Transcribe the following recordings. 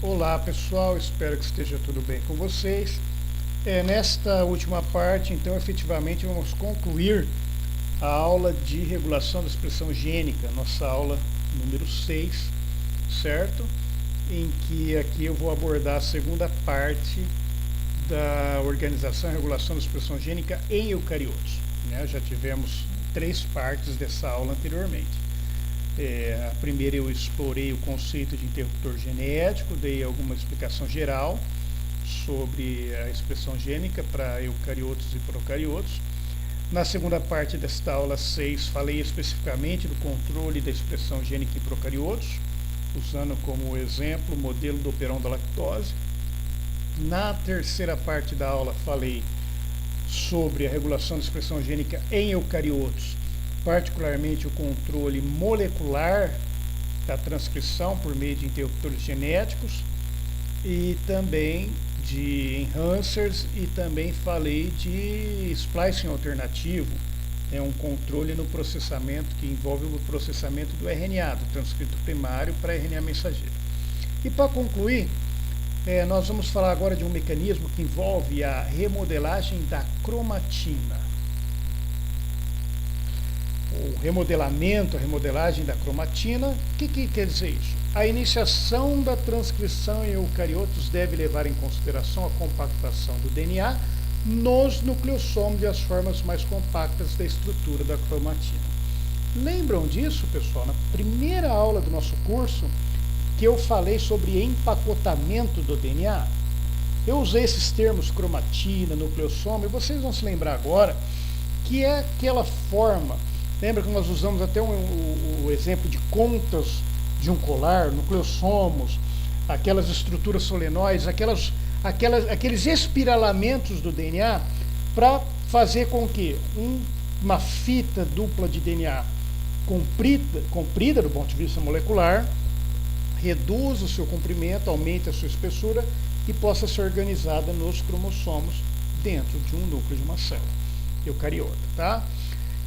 Olá pessoal, espero que esteja tudo bem com vocês. Nesta última parte, então, efetivamente vamos concluir a aula de regulação da expressão gênica, nossa aula número 6, certo? Em que aqui eu vou abordar a segunda parte da organização e regulação da expressão gênica em eucariotos. Já tivemos 3 partes dessa aula anteriormente. A primeira eu explorei o conceito de interruptor genético, dei alguma explicação geral sobre a expressão gênica para eucariotos e procariotos. Na segunda parte desta aula 6, falei especificamente do controle da expressão gênica em procariotos, usando como exemplo o modelo do operon da lactose. Na terceira parte da aula, falei sobre a regulação da expressão gênica em eucariotos, particularmente o controle molecular da transcrição por meio de interruptores genéticos e também de enhancers, e também falei de splicing alternativo, um controle no processamento que envolve o processamento do RNA, do transcrito primário para RNA mensageiro. E para concluir, nós vamos falar agora de um mecanismo que envolve a remodelagem da cromatina. O remodelamento, a remodelagem da cromatina. O que quer dizer isso? A iniciação da transcrição em eucariotos deve levar em consideração a compactação do DNA nos nucleossomos e as formas mais compactas da estrutura da cromatina. Lembram disso, pessoal? Na primeira aula do nosso curso, que eu falei sobre empacotamento do DNA, eu usei esses termos cromatina, nucleossomo, e vocês vão se lembrar agora que é aquela forma. Lembra que nós usamos até o exemplo de contas de um colar, nucleossomos, aquelas estruturas solenóides, aqueles espiralamentos do DNA para fazer com que uma fita dupla de DNA comprida do ponto de vista molecular reduza o seu comprimento, aumente a sua espessura e possa ser organizada nos cromossomos dentro de um núcleo de uma célula eucariota, tá?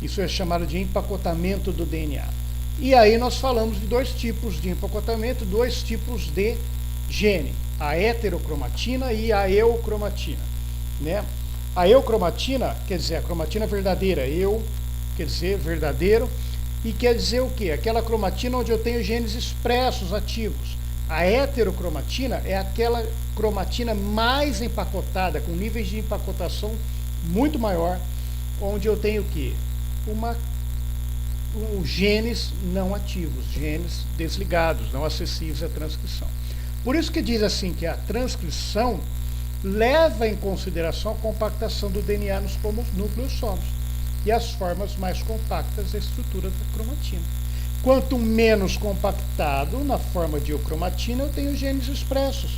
Isso é chamado de empacotamento do DNA. E aí nós falamos de 2 tipos de empacotamento, 2 tipos de gene, a heterocromatina e a eucromatina. A eucromatina quer dizer a cromatina verdadeira, quer dizer verdadeiro, e quer dizer o quê? Aquela cromatina onde eu tenho genes expressos, ativos. A heterocromatina é aquela cromatina mais empacotada, com níveis de empacotação muito maior, onde eu tenho o quê? Genes não ativos, genes desligados, não acessíveis à transcrição. Por isso que diz assim que a transcrição leva em consideração a compactação do DNA nos nucleossomos e as formas mais compactas da estrutura da cromatina. Quanto menos compactado na forma de eucromatina, eu tenho genes expressos,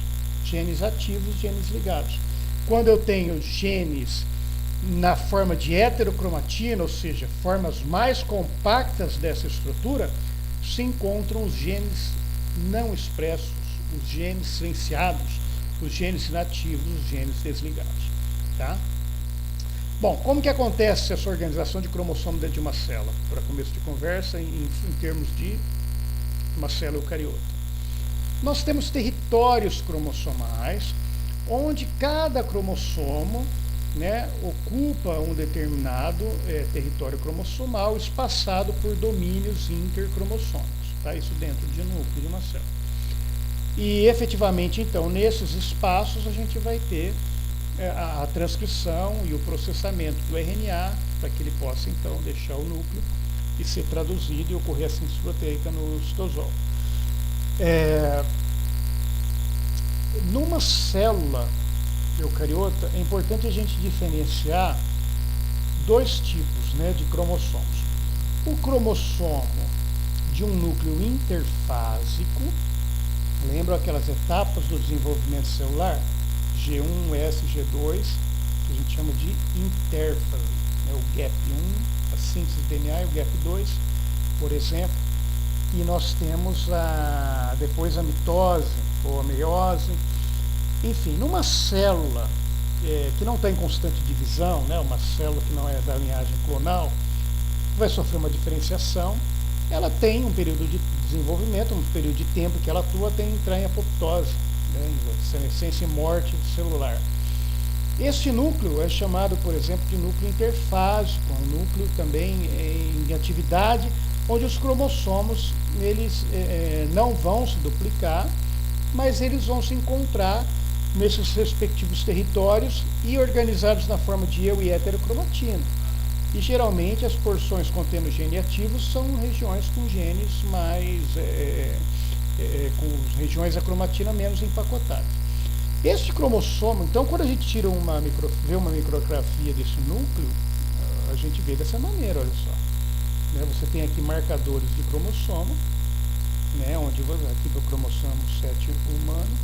genes ativos, genes ligados. Quando eu tenho genes na forma de heterocromatina, ou seja, formas mais compactas dessa estrutura, se encontram os genes não expressos, os genes silenciados, os genes inativos, os genes desligados. Tá? Bom, como que acontece essa organização de cromossomo dentro de uma célula? Para começo de conversa, em termos de uma célula eucariota. Nós temos territórios cromossomais, onde cada cromossomo ocupa um determinado território cromossomal espaçado por domínios intercromossômicos, tá? Isso dentro de um núcleo de uma célula. E efetivamente, então, nesses espaços a gente vai ter a transcrição e o processamento do RNA para que ele possa então deixar o núcleo e ser traduzido e ocorrer a síntese proteica no citosol. Numa célula eucariota, é importante a gente diferenciar 2 tipos de cromossomos. O cromossomo de um núcleo interfásico, lembram aquelas etapas do desenvolvimento celular? G1, S, G2, que a gente chama de intérfase, o gap 1, a síntese de DNA, e o gap 2, por exemplo. E nós temos depois a mitose ou a meiose. Enfim, numa célula que não está em constante divisão, uma célula que não é da linhagem clonal, vai sofrer uma diferenciação, ela tem um período de desenvolvimento, um período de tempo que ela atua até entrar em apoptose, né, senescência e morte celular. Este núcleo é chamado, por exemplo, de núcleo interfásico, um núcleo também em atividade, onde os cromossomos eles não vão se duplicar, mas eles vão se encontrar nesses respectivos territórios e organizados na forma de eu e heterocromatina. E geralmente as porções contendo gene ativos são regiões com genes mais, com regiões da cromatina menos empacotadas. Este cromossomo, então, quando a gente tira vê uma micrografia desse núcleo, a gente vê dessa maneira, olha só. Né, você tem aqui marcadores de cromossomo, né, onde aqui do cromossomo 7 humano,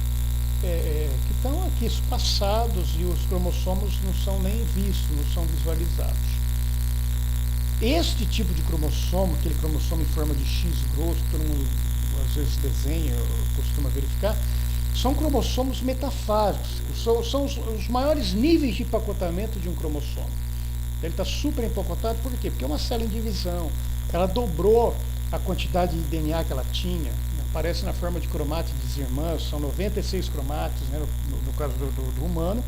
que estão aqui espaçados e os cromossomos não são nem vistos, não são visualizados. Este tipo de cromossomo, aquele cromossomo em forma de X grosso, que todo mundo às vezes desenha, costuma verificar, são cromossomos metafásicos, são os maiores níveis de empacotamento de um cromossomo. Ele está super empacotado, por quê? Porque é uma célula em divisão, ela dobrou a quantidade de DNA que ela tinha, aparece na forma de cromátides irmãs, são 96 cromátides, né, no caso do humano,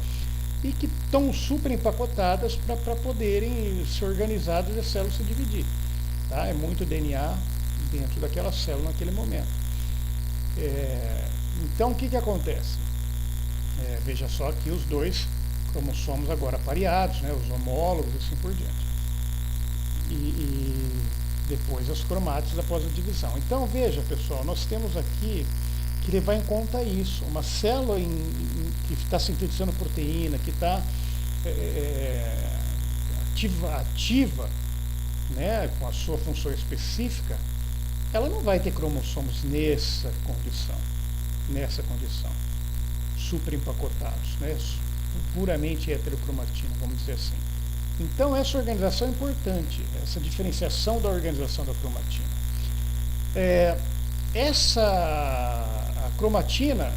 e que estão super empacotadas para poderem ser organizadas e a célula se dividir. Tá? É muito DNA dentro daquela célula naquele momento. Então, o que acontece? Veja só aqui os dois cromossomos agora pareados, né, os homólogos e assim por diante. E depois as cromátides após a divisão. Então, veja, pessoal, nós temos aqui que levar em conta isso. Uma célula que está sintetizando proteína, que está ativa, né, com a sua função específica, ela não vai ter cromossomos nessa condição, super empacotados, né, puramente heterocromatina, vamos dizer assim. Então essa organização é importante, essa diferenciação da organização da cromatina. A cromatina,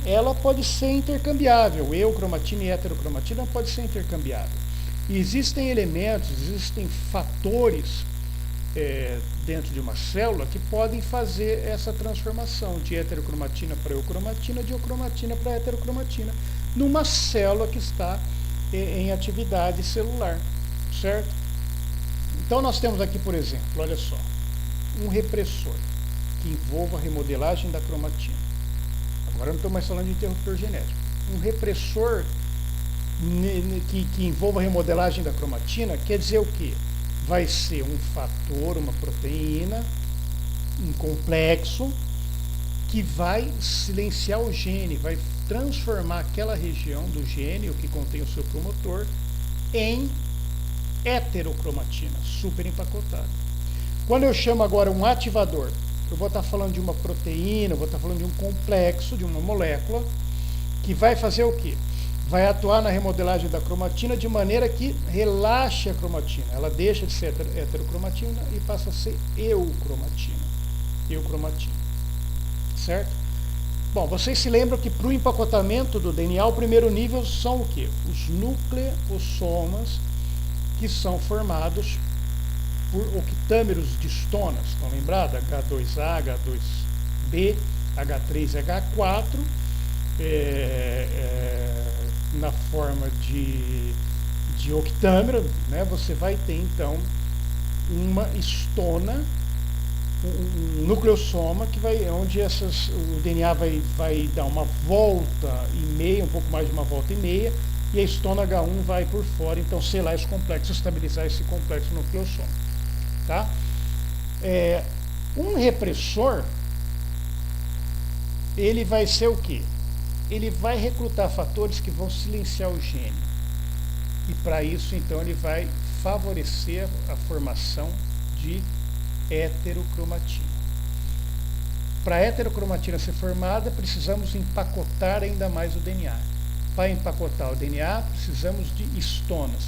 ela pode ser intercambiável, eucromatina e heterocromatina pode ser intercambiável. E existem elementos, existem fatores dentro de uma célula que podem fazer essa transformação de heterocromatina para eucromatina, de eucromatina para heterocromatina, numa célula que está em atividade celular, certo? Então nós temos aqui, por exemplo, olha só, um repressor que envolva a remodelagem da cromatina. Agora eu não estou mais falando de interruptor genético. Um repressor que envolva a remodelagem da cromatina quer dizer o quê? Vai ser um fator, uma proteína, um complexo, que vai silenciar o gene, vai transformar aquela região do gene, o que contém o seu promotor, em heterocromatina, super empacotada. Quando eu chamo agora um ativador, eu vou estar falando de uma proteína, eu vou estar falando de um complexo, de uma molécula, que vai fazer o quê? Vai atuar na remodelagem da cromatina de maneira que relaxe a cromatina. Ela deixa de ser heterocromatina e passa a ser eucromatina. Certo? Bom, vocês se lembram que para o empacotamento do DNA, o primeiro nível são o quê? Os nucleossomas, que são formados por octâmeros de histonas. Estão lembrados? H2A, H2B, H3 e H4. Na forma de octâmero, né, você vai ter então uma histona, um nucleossoma que onde o DNA vai dar uma volta e meia, um pouco mais de uma volta e meia, e a histona H1 vai por fora, então selar esse complexo, estabilizar esse complexo nucleossoma. Tá? Um repressor, ele vai ser o quê? Ele vai recrutar fatores que vão silenciar o gene. E para isso, então, ele vai favorecer a formação de heterocromatina. Para a heterocromatina ser formada, precisamos empacotar ainda mais o DNA. Para empacotar o DNA, precisamos de histonas.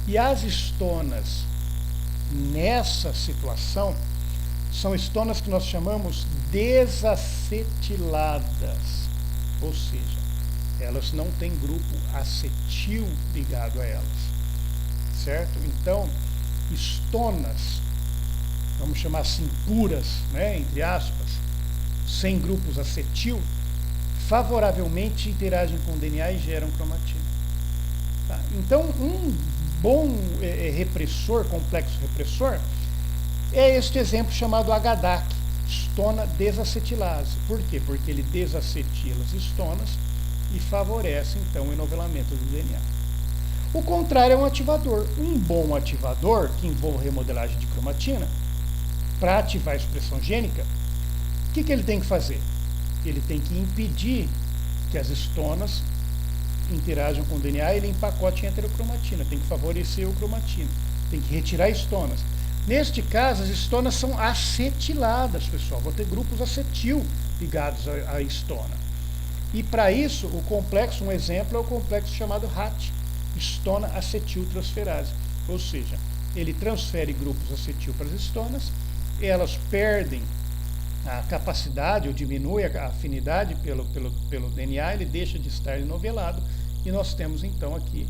E as histonas, nessa situação, são histonas que nós chamamos desacetiladas. Ou seja, elas não têm grupo acetil ligado a elas, certo? Então, histonas, vamos chamar assim, puras, né, entre aspas, sem grupos acetil, favoravelmente interagem com o DNA e geram cromatina. Tá? Então, um bom repressor, complexo repressor, é este exemplo chamado HDAC, histona desacetilase. Por quê? Porque ele desacetila as histonas e favorece, então, o enovelamento do DNA. O contrário é um ativador. Um bom ativador, que envolve remodelagem de cromatina, para ativar a expressão gênica, o que ele tem que fazer? Ele tem que impedir que as histonas interajam com o DNA e ele empacote em heterocromatina, tem que favorecer a cromatina, tem que retirar histonas. Neste caso, as histonas são acetiladas, pessoal. Vou ter grupos acetil ligados à histona. E para isso, o complexo, um exemplo, é o complexo chamado RAT, histona acetiltransferase. Ou seja, ele transfere grupos acetil para as histonas, elas perdem a capacidade ou diminui a afinidade pelo DNA, ele deixa de estar enovelado e nós temos então aqui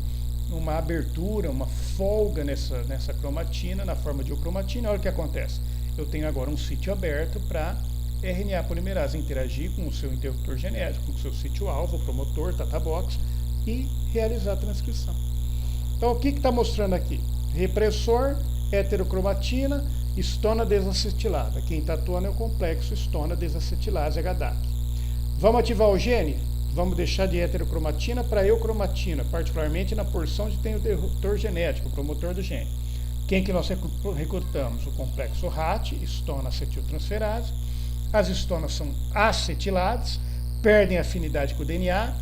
uma abertura, uma folga nessa cromatina, na forma de eocromatina. Olha o que acontece. Eu tenho agora um sítio aberto para RNA polimerase interagir com o seu interruptor genético, com o seu sítio-alvo, promotor, tatabox, e realizar a transcrição. Então, o que está mostrando aqui? Repressor, heterocromatina, histona desacetilada. Quem está atuando é o complexo histona desacetilase HDAC. Vamos ativar o gene? Vamos deixar de heterocromatina para eucromatina, particularmente na porção que tem o interruptor genético, o promotor do gene. Quem que nós recrutamos? O complexo RAT, histona acetiltransferase. As histonas são acetiladas, perdem afinidade com o DNA,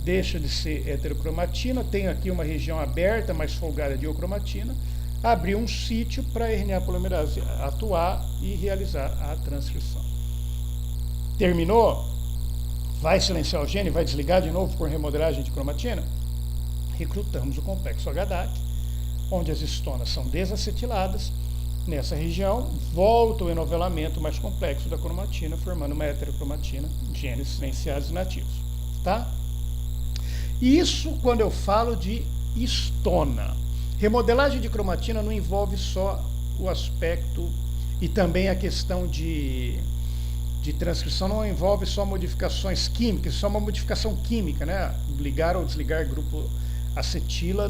deixa de ser heterocromatina, tem aqui uma região aberta, mais folgada de eucromatina, abriu um sítio para a RNA polimerase atuar e realizar a transcrição. Terminou? Vai silenciar o gene, vai desligar de novo por remodelagem de cromatina? Recrutamos o complexo HDAC, onde as histonas são desacetiladas. Nessa região, volta o enovelamento mais complexo da cromatina, formando uma heterocromatina, genes silenciados e nativos. Tá? Isso quando eu falo de histona. Remodelagem de cromatina não envolve só o aspecto e também a questão de transcrição, não envolve só modificações químicas, só uma modificação química, né? Ligar ou desligar grupo acetila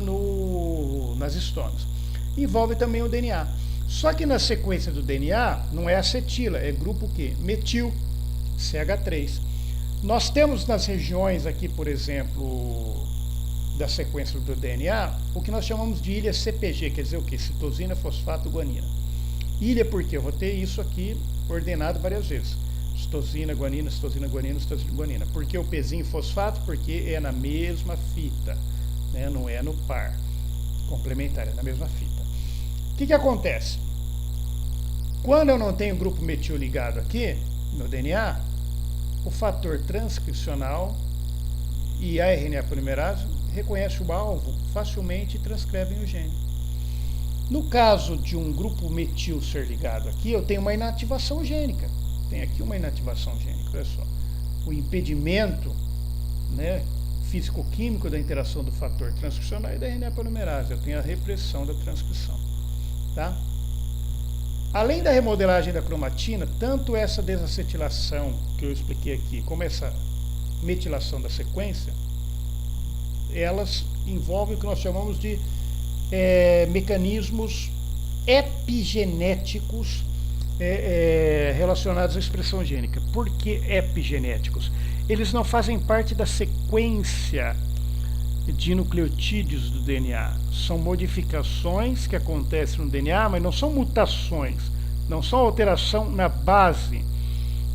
nas histonas. Envolve também o DNA. Só que na sequência do DNA não é acetila, é grupo quê? Metil, CH3. Nós temos nas regiões aqui, por exemplo, da sequência do DNA, o que nós chamamos de ilha CPG, quer dizer o quê? Citosina, fosfato, guanina. Ilha porque eu vou ter isso aqui ordenado várias vezes. Citosina, guanina, citosina, guanina, citosina, guanina. Por que o pezinho fosfato? Porque é na mesma fita, né? Não é no par complementar, é na mesma fita. O que acontece? Quando eu não tenho grupo metil ligado aqui no DNA, o fator transcricional e a RNA polimerase reconhece o alvo facilmente e transcrevem o gene. No caso de um grupo metil ser ligado aqui, eu tenho uma inativação gênica. Tem aqui uma inativação gênica, olha só. O impedimento, né, físico-químico da interação do fator transcricional e da RNA polimerase. Eu tenho a repressão da transcrição. Tá? Além da remodelagem da cromatina, tanto essa desacetilação que eu expliquei aqui, como essa metilação da sequência, elas envolvem o que nós chamamos de mecanismos epigenéticos relacionados à expressão gênica. Por que epigenéticos? Eles não fazem parte da sequência de nucleotídeos do DNA. São modificações que acontecem no DNA, mas não são mutações, não são alteração na base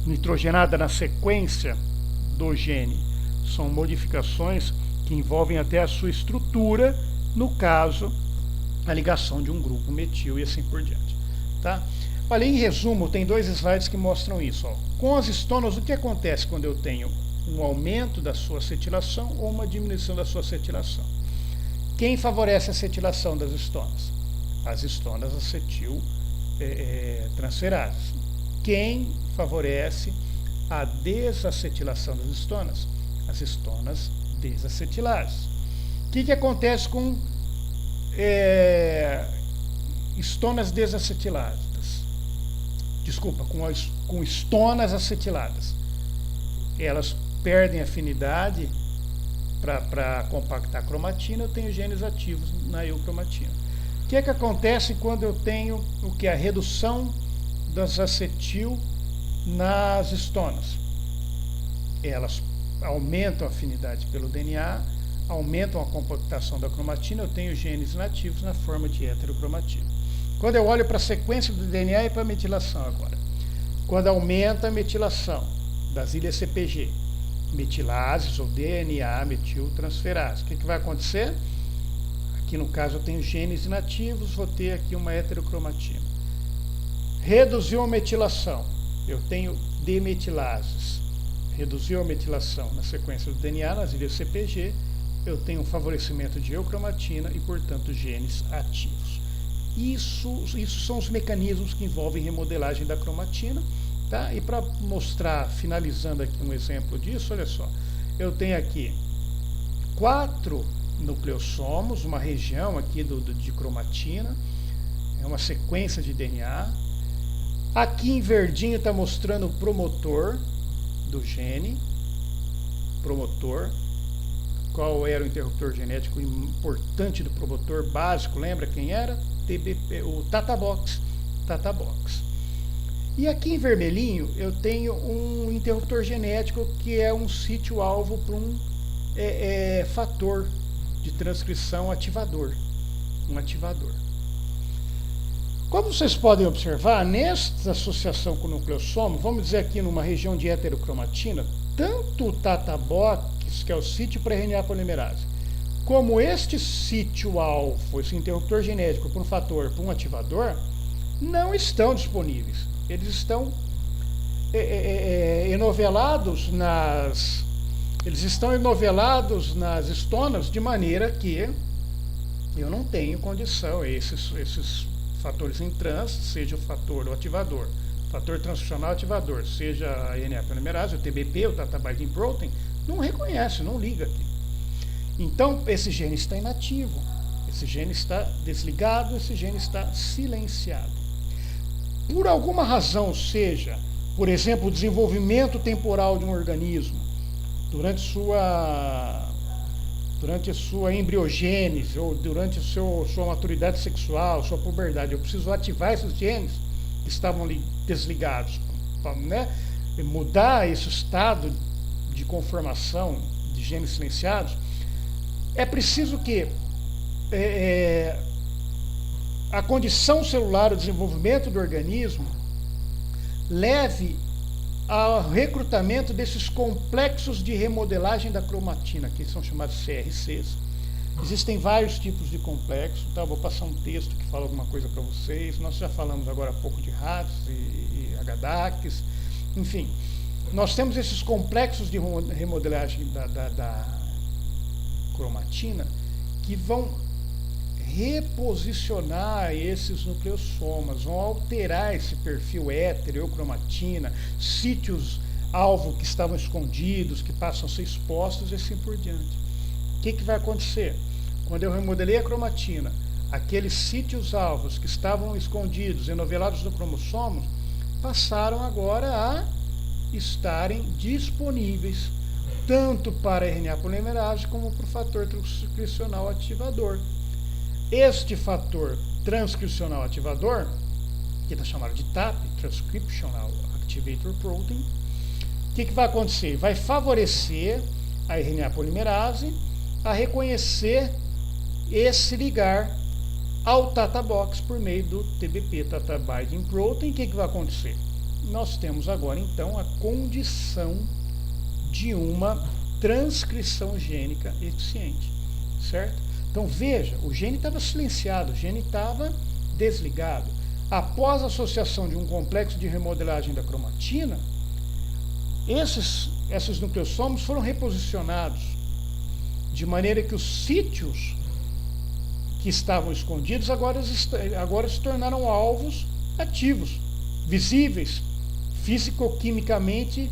nitrogenada na sequência do gene. São modificações que envolvem até a sua estrutura, no caso, a ligação de um grupo metil e assim por diante. Tá? Olha, em resumo, tem dois slides que mostram isso. Ó. Com as histonas, o que acontece quando eu tenho um aumento da sua acetilação ou uma diminuição da sua acetilação? Quem favorece a acetilação das histonas? As histonas acetil transferases. Quem favorece a desacetilação das histonas? As histonas desacetilases. O que acontece com histonas desacetiladas? Desculpa, com histonas acetiladas. Elas perdem afinidade para compactar a cromatina, eu tenho genes ativos na eukromatina. O que é que acontece quando eu tenho o que é a redução das acetil nas histonas? Elas aumentam a afinidade pelo DNA, aumentam a compactação da cromatina, eu tenho genes nativos na forma de heterocromatina. Quando eu olho para a sequência do DNA e para a metilação agora, quando aumenta a metilação das ilhas CpG, metilases ou DNA metiltransferase, o que vai acontecer? Aqui no caso eu tenho genes inativos, vou ter aqui uma heterocromatina. Reduziu a metilação, eu tenho demetilases. Reduziu a metilação na sequência do DNA, nas ilhas CpG, eu tenho um favorecimento de eukromatina e, portanto, genes ativos. Isso são os mecanismos que envolvem remodelagem da cromatina, tá? E para mostrar, finalizando aqui um exemplo disso, olha só, eu tenho aqui 4 nucleossomos, uma região aqui de cromatina, é uma sequência de DNA. Aqui em verdinho está mostrando o promotor do gene, promotor. Qual era o interruptor genético importante do promotor básico? Lembra quem era? TBP, o Tatabox. E aqui em vermelhinho eu tenho um interruptor genético que é um sítio-alvo para um fator de transcrição ativador. Um ativador. Como vocês podem observar, nesta associação com o nucleossomo, vamos dizer aqui numa região de heterocromatina, tanto o Tatabox, que é o sítio para RNA polimerase, como este sítio-alvo, esse interruptor genético para um fator, para um ativador, não estão disponíveis. Eles estão enovelados nas histonas, de maneira que eu não tenho condição, esses fatores em trans, seja o fator, o ativador, fator transcricional ativador, seja a RNA polimerase, o TBP, o Tata Binding Protein, não reconhece, não liga aqui. Então, esse gene está inativo, esse gene está desligado, esse gene está silenciado. Por alguma razão, seja, por exemplo, o desenvolvimento temporal de um organismo, durante a sua embriogênese, ou durante a sua maturidade sexual, sua puberdade, eu preciso ativar esses genes que estavam ali desligados, né? Mudar esse estado de conformação de genes silenciados, é preciso que a condição celular, o desenvolvimento do organismo, leve ao recrutamento desses complexos de remodelagem da cromatina, que são chamados CRCs. Existem vários tipos de complexos, tá? Vou passar um texto que fala alguma coisa para vocês. Nós já falamos agora há pouco de RADs e HDACs, enfim. Nós temos esses complexos de remodelagem da cromatina que vão reposicionar esses nucleossomas, vão alterar esse perfil hétero, eukromatina, sítios alvo que estavam escondidos, que passam a ser expostos e assim por diante. O que vai acontecer? Quando eu remodelei a cromatina, aqueles sítios alvos que estavam escondidos, enovelados no cromossomo, passaram agora a estarem disponíveis tanto para a RNA polimerase como para o fator transcricional ativador. Este fator transcricional ativador, que está chamado de TAP, Transcriptional Activator Protein, o que vai acontecer? Vai favorecer a RNA polimerase a reconhecer esse ligar ao Tatabox por meio do TBP, Tata Binding Protein. O que vai acontecer? Nós temos agora, então, a condição de uma transcrição gênica eficiente, certo? Então, veja, o gene estava silenciado, o gene estava desligado. Após a associação de um complexo de remodelagem da cromatina, esses nucleossomos foram reposicionados, de maneira que os sítios que estavam escondidos agora se tornaram alvos ativos, visíveis, físico-quimicamente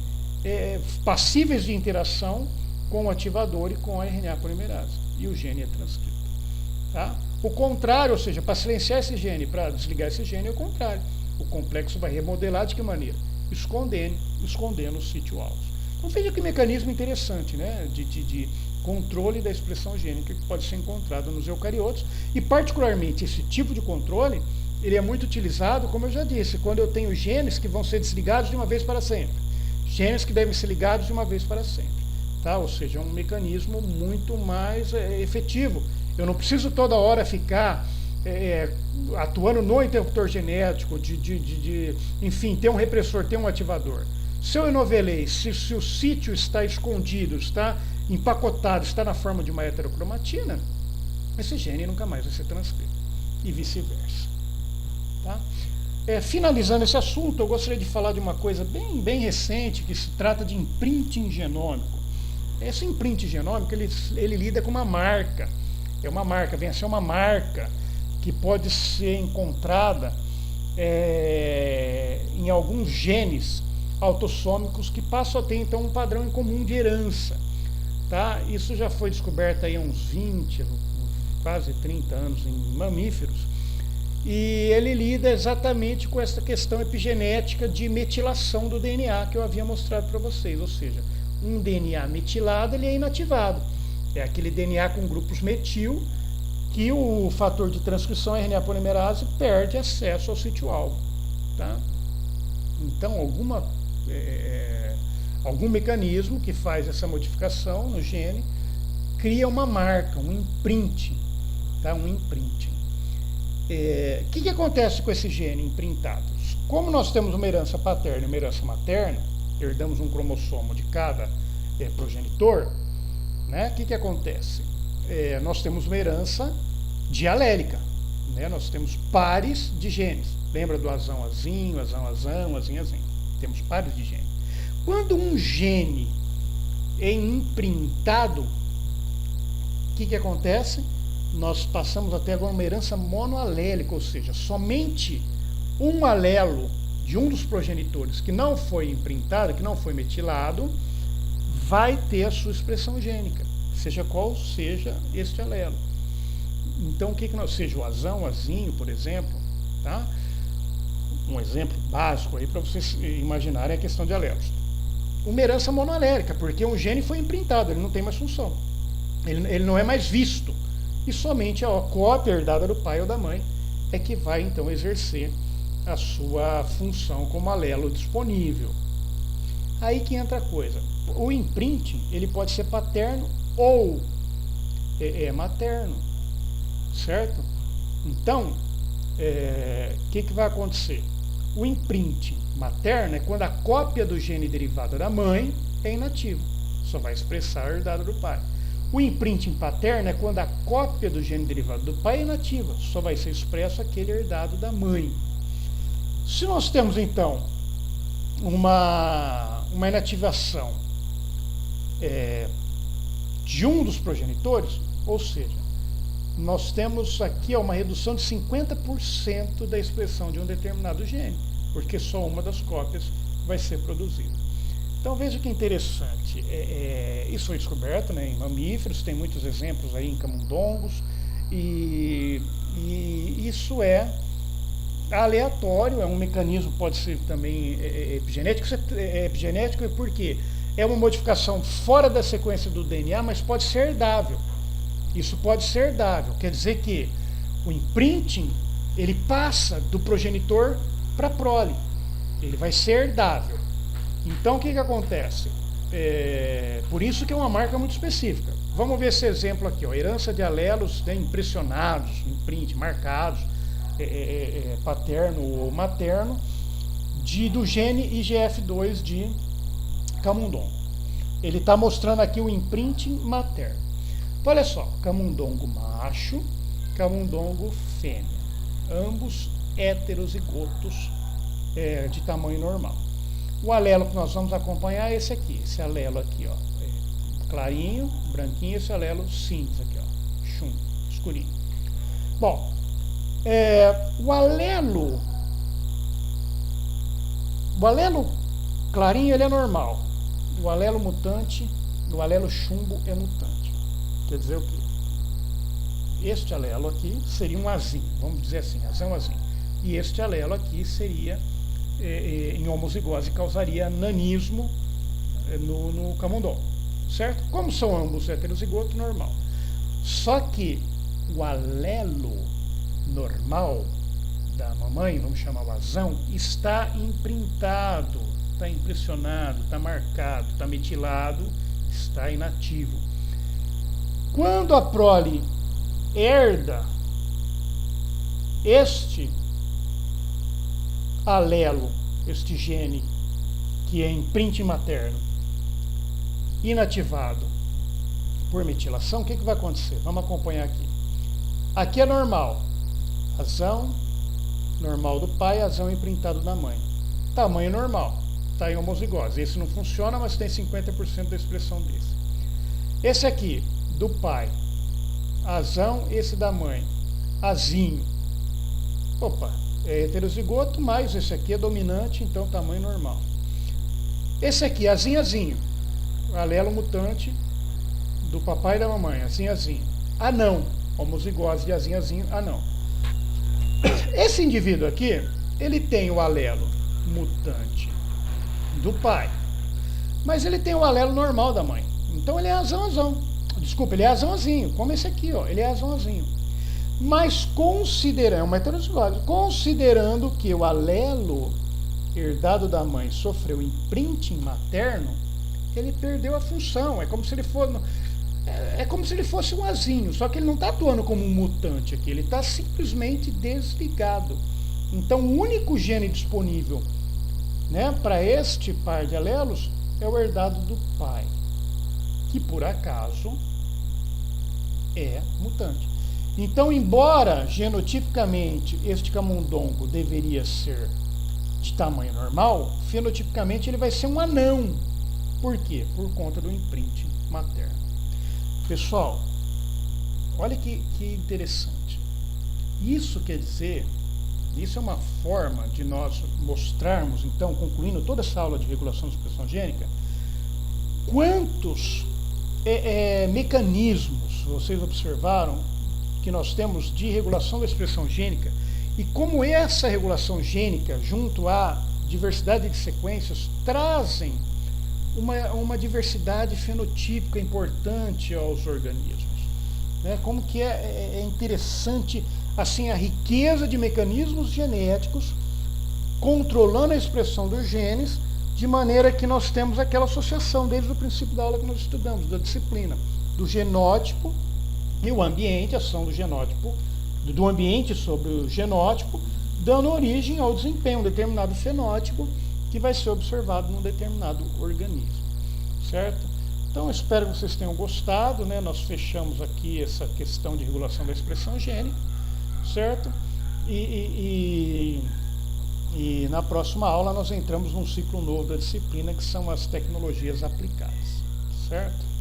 passíveis de interação com o ativador e com a RNA polimerase. E o gene é transcrito. Tá? O contrário, ou seja, para silenciar esse gene, para desligar esse gene, é o contrário. O complexo vai remodelar de que maneira? Escondendo o sítio alvo. Então veja que mecanismo interessante, né, de controle da expressão gênica que pode ser encontrado nos eucariotos, e particularmente esse tipo de controle, ele é muito utilizado, como eu já disse, quando eu tenho genes que vão ser desligados de uma vez para sempre, genes que devem ser ligados de uma vez para sempre, tá? Ou seja, é um mecanismo muito mais efetivo. Eu não preciso toda hora ficar atuando no interruptor genético, enfim, ter um repressor, ter um ativador. Se eu enovelei, se o sítio está escondido, está empacotado, está na forma de uma heterocromatina, esse gene nunca mais vai ser transcrito, e vice-versa. Tá? Finalizando esse assunto, eu gostaria de falar de uma coisa bem recente, que se trata de imprinting genômico. Esse imprinting genômico, ele lida com uma marca, vem a ser uma marca que pode ser encontrada em alguns genes autossômicos que passam a ter então um padrão em comum de herança. Tá? Isso já foi descoberto aí há uns 20, quase 30 anos em mamíferos, e ele lida exatamente com essa questão epigenética de metilação do DNA que eu havia mostrado para vocês, ou seja, um DNA metilado ele é inativado, é aquele DNA com grupos metil que o fator de transcrição RNA polimerase perde acesso ao sítio-alvo. Tá? Então, algum mecanismo que faz essa modificação no gene cria uma marca, um imprinting. Tá? Um imprinting. O que acontece com esse gene imprintado? Como nós temos uma herança paterna e uma herança materna, herdamos um cromossomo de cada progenitor, né? O que acontece? Nós temos uma herança dialélica, né? Nós temos pares de genes. Lembra do azão-azinho, azão-azão, azinho-azinho? Temos pares de genes. Quando um gene é imprintado, o que acontece? Nós passamos a ter agora uma herança monoalélica, ou seja, somente um alelo de um dos progenitores que não foi imprintado, que não foi metilado, vai ter a sua expressão gênica, seja qual seja este alelo. Então, o que nós, seja o azão, o azinho, por exemplo, tá? Um exemplo básico aí para vocês imaginarem a questão de alelos. Uma herança monoalélica, porque um gene foi imprintado, ele não tem mais função, ele não é mais visto, e somente a cópia herdada do pai ou da mãe é que vai então exercer a sua função como alelo disponível. Aí que entra a coisa. O imprinting, ele pode ser paterno ou materno, certo? Então, que vai acontecer? O imprinting materno é quando a cópia do gene derivado da mãe é inativa, só vai expressar a herdada do pai. O imprinting paterno é quando a cópia do gene derivado do pai é inativa, só vai ser expresso aquele herdado da mãe. Se nós temos, então, uma inativação de um dos progenitores, ou seja, nós temos aqui uma redução de 50% da expressão de um determinado gene, porque só uma das cópias vai ser produzida. Então veja que interessante, isso foi descoberto, né, em mamíferos, tem muitos exemplos aí em camundongos, e isso é aleatório, é um mecanismo, pode ser também epigenético, porque é uma modificação fora da sequência do DNA, mas pode ser herdável. Isso pode ser herdável, quer dizer que o imprinting, ele passa do progenitor para a prole, ele vai ser herdável. Então, o que acontece? Por isso que é uma marca muito específica. Vamos ver esse exemplo aqui, ó, herança de alelos, né, impressionados, imprint, marcados, paterno ou materno, do gene IGF2 de camundongo. Ele está mostrando aqui o imprinting materno. Então, olha só, camundongo macho, camundongo fêmea, ambos heterozigotos de tamanho normal. O alelo que nós vamos acompanhar é esse aqui, esse alelo aqui, ó, clarinho, branquinho, esse alelo cinza aqui, ó, chumbo, escurinho. Bom, o alelo clarinho ele é normal, o alelo mutante, o alelo chumbo é mutante. Quer dizer o quê? Este alelo aqui seria um azinho, vamos dizer assim, azão-azinho. E este alelo aqui seria, em homozigose, causaria nanismo no camundongo, certo? Como são ambos heterozigotos, normal. Só que o alelo normal da mamãe, vamos chamar o azão, está imprintado, está impressionado, está marcado, está metilado, está inativo. Quando a prole herda este alelo, este gene, que é imprint materno, inativado por metilação, o que vai acontecer? Vamos acompanhar aqui. Aqui é normal, azão normal do pai, azão imprintado da mãe. Tamanho normal, está em homozigose. Esse não funciona, mas tem 50% da expressão desse. Esse aqui, do pai, azão, esse da mãe, azinho. Opa, é heterozigoto, mas esse aqui é dominante, então tamanho normal. Esse aqui, azinho, alelo mutante do papai e da mamãe, azinho. Anão, homozigose de azinho, anão. Esse indivíduo aqui, ele tem o alelo mutante do pai, mas ele tem o alelo normal da mãe. Então ele é azão. Desculpa, ele é azãozinho, como esse aqui, ó, ele é azãozinho. Mas considerando, uma heterozigose, considerando que o alelo herdado da mãe sofreu imprinting materno, ele perdeu a função. É como se ele fosse um azinho, só que ele não está atuando como um mutante aqui, ele está simplesmente desligado. Então o único gene disponível, né, para este par de alelos é o herdado do pai, que por acaso é mutante. Então, embora genotipicamente este camundongo deveria ser de tamanho normal, fenotipicamente ele vai ser um anão. Por quê? Por conta do imprinting materno. Pessoal, olha que interessante. Isso quer dizer, isso é uma forma de nós mostrarmos, então, concluindo toda essa aula de regulação de expressão gênica, quantos mecanismos vocês observaram que nós temos de regulação da expressão gênica e como essa regulação gênica, junto à diversidade de sequências, trazem uma diversidade fenotípica importante aos organismos. Né? Como que é interessante assim, a riqueza de mecanismos genéticos controlando a expressão dos genes, de maneira que nós temos aquela associação desde o princípio da aula que nós estudamos, da disciplina, do genótipo e o ambiente, a ação do genótipo, do ambiente sobre o genótipo, dando origem ao desempenho, um determinado fenótipo que vai ser observado num determinado organismo, certo? Então, eu espero que vocês tenham gostado, né? Nós fechamos aqui essa questão de regulação da expressão gênica, certo? E na próxima aula nós entramos num ciclo novo da disciplina, que são as tecnologias aplicadas, certo?